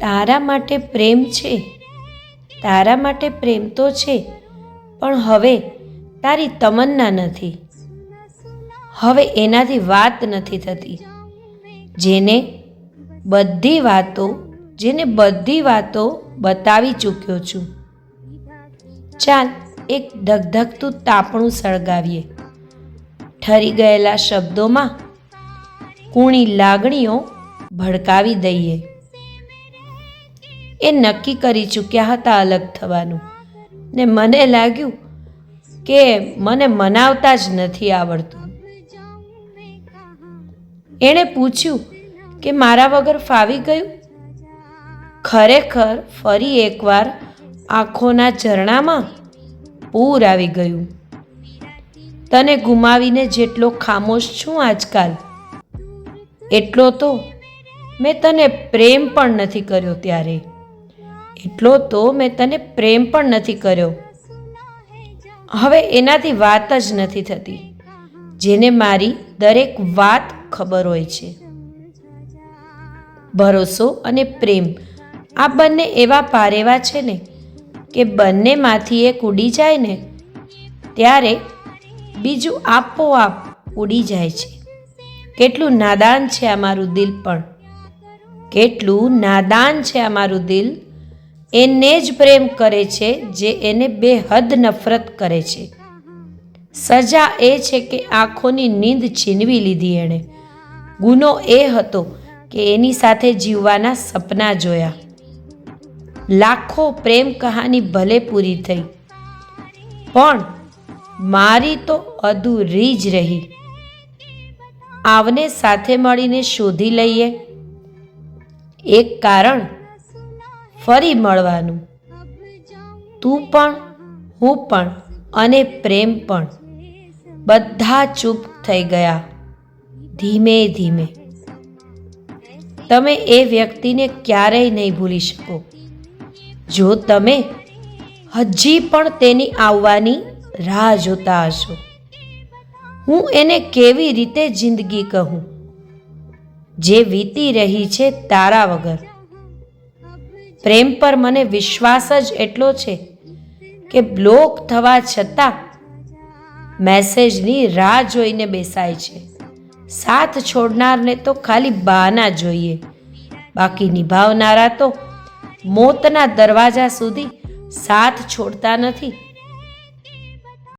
તારા માટે પ્રેમ છે, તારા માટે પ્રેમ તો છે, પણ હવે તારી તમન્ના નથી. હવે એનાથી વાત નથી થતી. જેને બધી વાતો બતાવી ચૂક્યો છું. ચાલ એક ધગધગતું તાપણું સળગાવીએ. ઠરી ગયેલા શબ્દોમાં કૂણી લાગણીઓ ભડકાવી દઈએ. એ નક્કી કરી ચૂક્યા હતા અલગ થવાનું, ને મને લાગ્યું કે મને મનાવતા જ નથી આવડતું. એણે પૂછ્યું કે મારા વગર ફાવી ગયું? ખરેખર ફરી એકવાર આંખોના ઝરણામાં પૂર આવી ગયું. તને ગુમાવીને જેટલો ખામોશ છું આજકાલ, એટલો તો મેં તને પ્રેમ પણ નથી કર્યો ત્યારે. હવે એનાથી વાત જ નથી થતી. જેને મારી દરેક વાત ખબર હોય છે. ભરોસો અને પ્રેમ આ બંને એવા પારેવા છે ને કે બંનેમાંથી એક ઉડી જાય ને ત્યારે બીજું આપોઆપ ઉડી જાય છે. કેટલું નાદાન છે આ મારું દિલ, પણ કેટલું નાદાન છે આ મારું દિલ. એને જ પ્રેમ કરે છે જે એને બેહદ નફરત કરે છે. સજા એ છે કે આંખોની નીંદ છીનવી લીધી એણે. ગુનો એ હતો કે એની સાથે જીવવાના સપના જોયા. લાખો પ્રેમ કહાની ભલે પૂરી થઈ, પણ મારી તો અધૂરી જ રહી. આવને સાથે મળીને શોધી લઈએ એક કારણ ફરી મળવાનું. તું પણ, હું પણ અને પ્રેમ પણ બધા ચૂપ થઈ ગયા ધીમે ધીમે. તમે એ વ્યક્તિને ક્યારેય નહીં ભૂલી શકો જો તમે હજી પણ તેની આવવાની રાહ જોતા હશો. હું એને કેવી રીતે જિંદગી કહું જે વીતી રહી છે તારા વગર? પ્રેમ પર મને વિશ્વાસ જ એટલો છે કે બ્લોક થવા છતાં મેસેજની રાહ જોઈને બેસાય છે. સાથ છોડનારને તો ખાલી બહાના જોઈએ, બાકી નિભાવનારા તો મોતના દરવાજા સુધી સાથ છોડતા નથી.